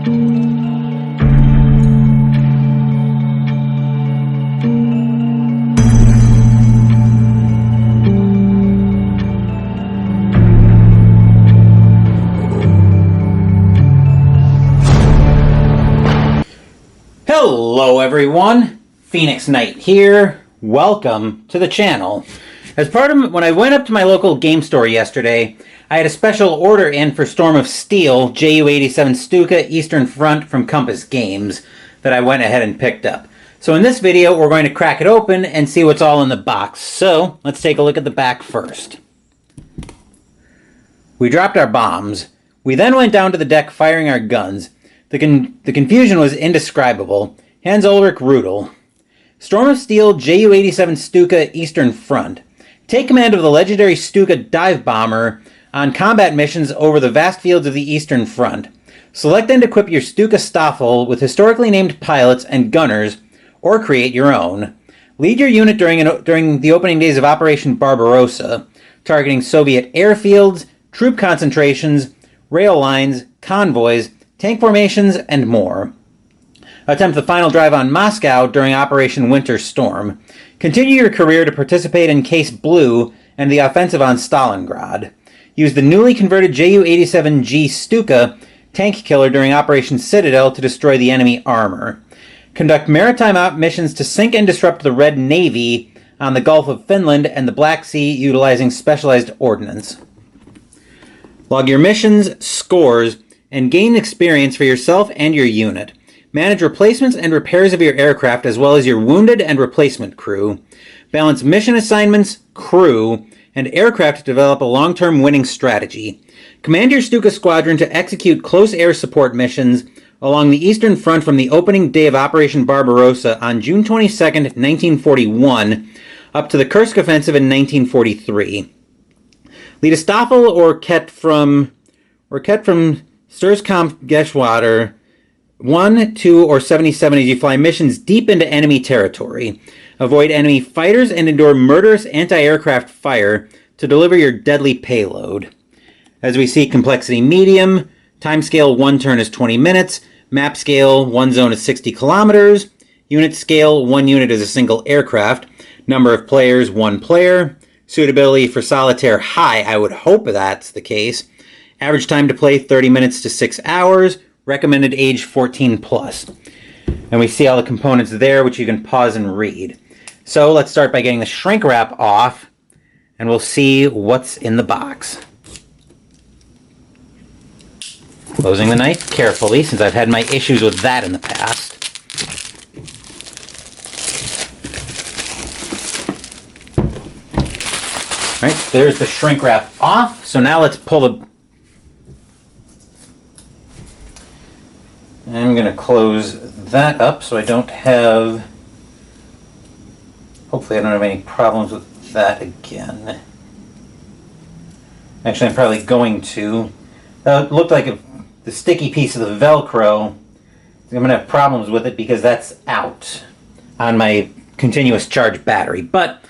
Hello everyone, Phoenix Knight here. Welcome to the channel. As part of when I went up to my local game store yesterday, I had a special order in for Storm of Steel Ju-87 Stuka Eastern Front from Compass Games that I went ahead and picked up. So in this video, we're going to crack it open and see what's all in the box. So let's take a look at the back first. We dropped our bombs. We then went down to the deck firing our guns. The confusion was indescribable. Hans Ulrich Rudel. Storm of Steel Ju-87 Stuka Eastern Front. Take command of the legendary Stuka dive bomber on combat missions over the vast fields of the Eastern Front. Select and equip your Stuka Staffel with historically named pilots and gunners, or create your own. Lead your unit during the opening days of Operation Barbarossa, targeting Soviet airfields, troop concentrations, rail lines, convoys, tank formations, and more. Attempt the final drive on Moscow during Operation Winter Storm. Continue your career to participate in Case Blue and the offensive on Stalingrad. Use the newly converted Ju-87G Stuka tank killer during Operation Citadel to destroy the enemy armor. Conduct maritime missions to sink and disrupt the Red Navy on the Gulf of Finland and the Black Sea utilizing specialized ordnance. Log your missions, scores, and gain experience for yourself and your unit. Manage replacements and repairs of your aircraft as well as your wounded and replacement crew. Balance mission assignments, crew, and aircraft to develop a long-term winning strategy. Command your Stuka squadron to execute close air support missions along the Eastern Front from the opening day of Operation Barbarossa on June 22, 1941, up to the Kursk Offensive in 1943. Lead a Staffel or Ket from Sturskampf Geschwader 1, 2, or 77 as you fly missions deep into enemy territory. Avoid enemy fighters and endure murderous anti-aircraft fire to deliver your deadly payload. As we see, complexity medium, time scale 1 turn is 20 minutes, map scale 1 zone is 60 kilometers, unit scale 1 unit is a single aircraft, number of players 1 player, suitability for solitaire high, I would hope that's the case. Average time to play 30 minutes to 6 hours. Recommended age 14 plus. And we see all the components there, which you can pause and read. So let's start by getting the shrink wrap off, and we'll see what's in the box. Closing the knife carefully, since I've had my issues with that in the past. All right, there's the shrink wrap off. So now let's pull the... I'm going to close that up so I don't have... Hopefully I don't have any problems with that again. Actually, I'm probably going to. It looked like the sticky piece of the Velcro. I'm going to have problems with it because that's out on my continuous charge battery. But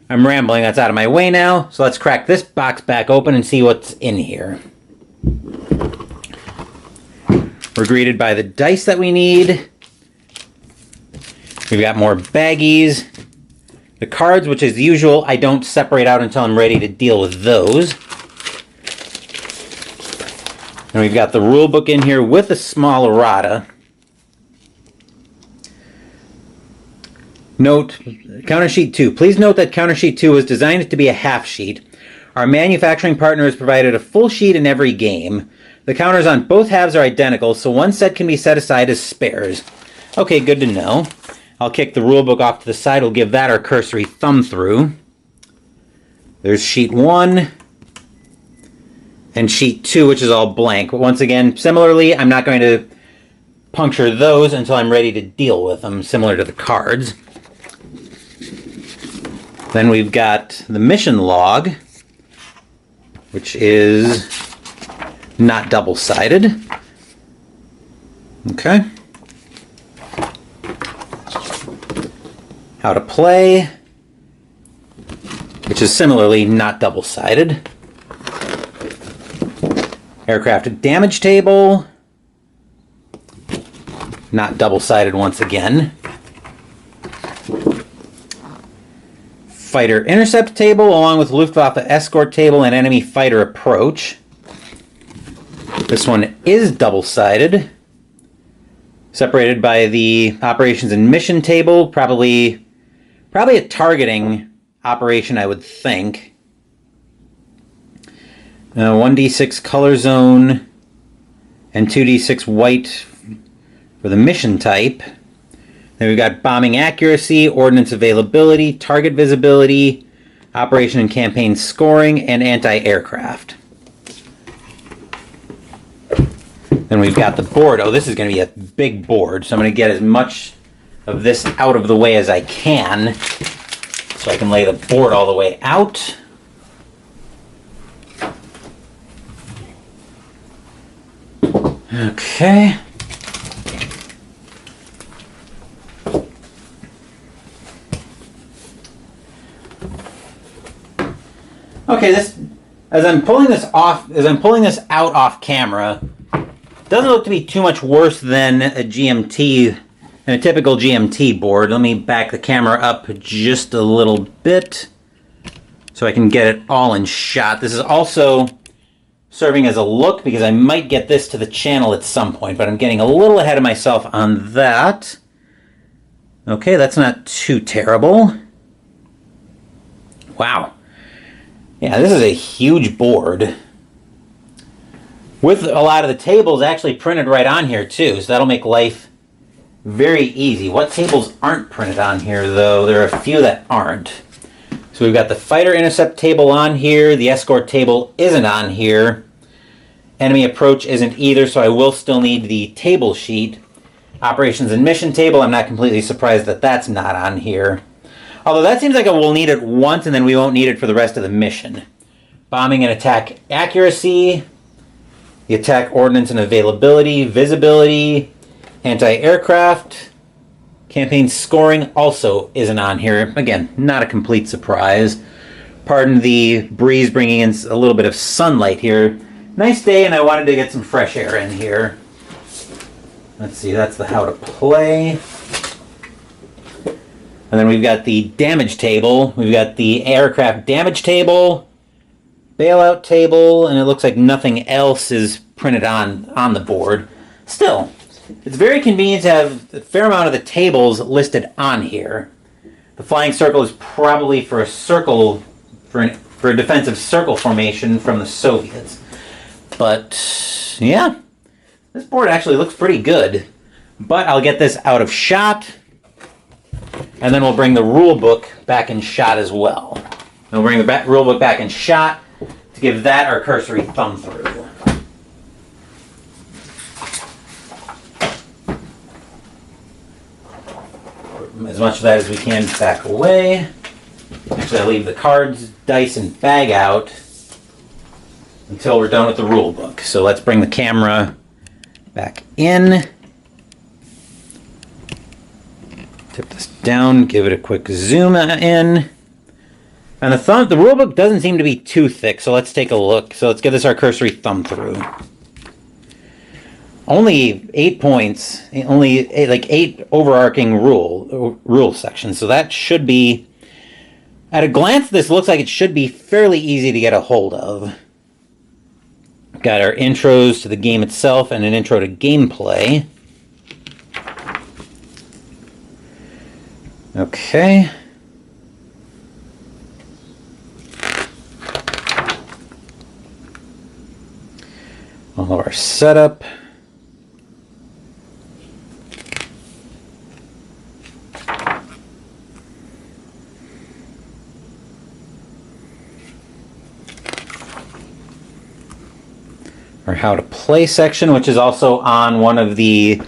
I'm rambling. That's out of my way now. So let's crack this box back open and see what's in here. We're greeted by the dice that we need. We've got more baggies. The cards, which as usual, I don't separate out until I'm ready to deal with those. And we've got the rule book in here with a small errata. Note, counter sheet 2. Please note that counter sheet 2 was designed to be a half sheet. Our manufacturing partner has provided a full sheet in every game. The counters on both halves are identical, so one set can be set aside as spares. Okay, good to know. I'll kick the rulebook off to the side. We'll give that our cursory thumb through. There's sheet 1 and sheet 2, which is all blank. But once again, similarly, I'm not going to puncture those until I'm ready to deal with them, similar to the cards. Then we've got the mission log, which is not double-sided. Okay. How to play, which is similarly not double-sided. Aircraft damage table. not double-sided once again. Fighter intercept table, along with Luftwaffe escort table and enemy fighter approach. This one is double-sided, separated by the operations and mission table, probably a targeting operation, I would think. 1d6 color zone and 2d6 white for the mission type. Then we've got bombing accuracy, ordnance availability, target visibility, operation and campaign scoring, and anti-aircraft. Then we've got the board. Oh, this is going to be a big board, so I'm going to get as much of this out of the way as I can, so I can lay the board all the way out. Okay. Okay, as I'm pulling this out off camera, doesn't look to be too much worse than a typical GMT board. Let me back the camera up just a little bit so I can get it all in shot. This is also serving as a look because I might get this to the channel at some point, but I'm getting a little ahead of myself on that. Okay, that's not too terrible. Wow. Yeah, this is a huge board, with a lot of the tables actually printed right on here too, so that'll make life very easy. What tables aren't printed on here, though? There are a few that aren't. So we've got the fighter intercept table on here, the escort table isn't on here, enemy approach isn't either, so I will still need the table sheet. Operations and mission table, I'm not completely surprised that that's not on here. Although that seems like we'll need it once and then we won't need it for the rest of the mission. Bombing and attack accuracy, the attack ordnance and availability, visibility, anti-aircraft, campaign scoring also isn't on here. Again, not a complete surprise. Pardon the breeze bringing in a little bit of sunlight here. Nice day and I wanted to get some fresh air in here. Let's see, that's the how to play. And then we've got the damage table. We've got the aircraft damage table, bailout table, and it looks like nothing else is printed on the board. Still, it's very convenient to have a fair amount of the tables listed on here. The flying circle is probably for a circle, for a defensive circle formation from the Soviets. But, yeah, this board actually looks pretty good. But I'll get this out of shot, and then we'll bring the rule book back in shot as well. We'll bring the rule book back in shot to give that our cursory thumb through. As much of that as we can back away. Actually, I'll leave the cards, dice, and bag out until we're done with the rule book. So let's bring the camera back in. Tip this down, give it a quick zoom in. And the rule book doesn't seem to be too thick, so let's take a look. So let's give this our cursory thumb through. Only 8 points, only like 8 overarching rule sections, so that should be, at a glance, this looks like it should be fairly easy to get a hold of. Got our intros to the game itself and an intro to gameplay. Okay. All of our setup. Our how to play section, which is also on one of the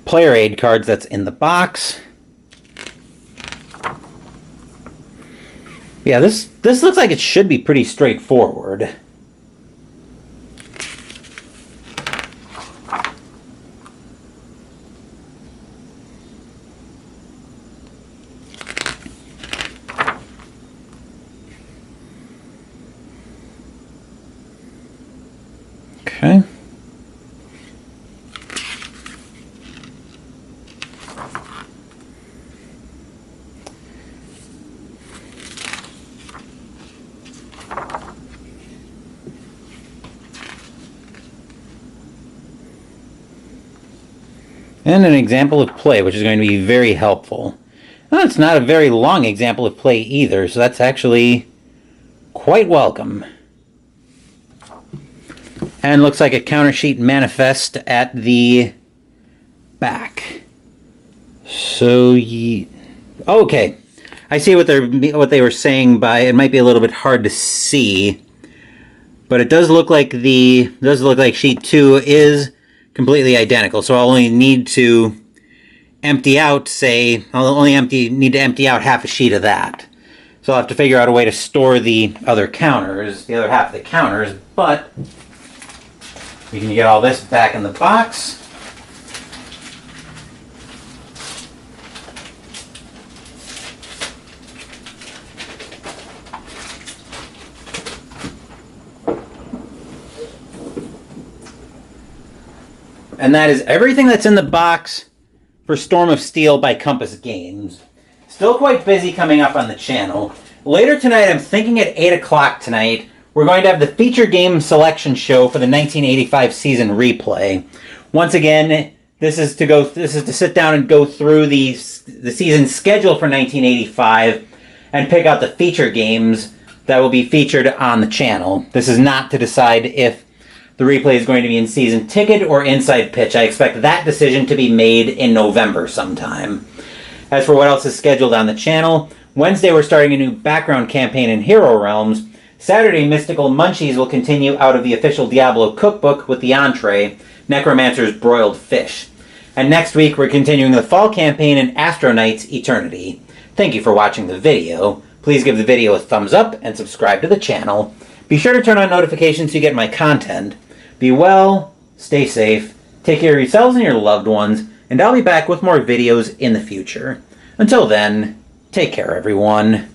player aid cards that's in the box. Yeah, this looks like it should be pretty straightforward. Okay. And an example of play, which is going to be very helpful. Well, it's not a very long example of play either, so that's actually quite welcome. And looks like a counter sheet manifest at the back. So, okay. I see what they were saying by it might be a little bit hard to see, but it does look like sheet 2 is completely identical. So I'll only need to empty out, need to empty out half a sheet of that. So I'll have to figure out a way to store the other counters, the other half of the counters, but we can get all this back in the box. And that is everything that's in the box for Storm of Steel by Compass Games. Still quite busy coming up on the channel. Later tonight, I'm thinking at 8 o'clock tonight, we're going to have the feature game selection show for the 1985 season replay. Once again, this is to sit down and go through the season schedule for 1985 and pick out the feature games that will be featured on the channel. This is not to decide if the replay is going to be in season ticket or inside pitch. I expect that decision to be made in November sometime. As for what else is scheduled on the channel, Wednesday we're starting a new background campaign in Hero Realms. Saturday, Mystical Munchies will continue out of the official Diablo cookbook with the entree, Necromancer's Broiled Fish. And next week we're continuing the fall campaign in Astro Knights Eternity. Thank you for watching the video. Please give the video a thumbs up and subscribe to the channel. Be sure to turn on notifications so you get my content. Be well, stay safe, take care of yourselves and your loved ones, and I'll be back with more videos in the future. Until then, take care everyone.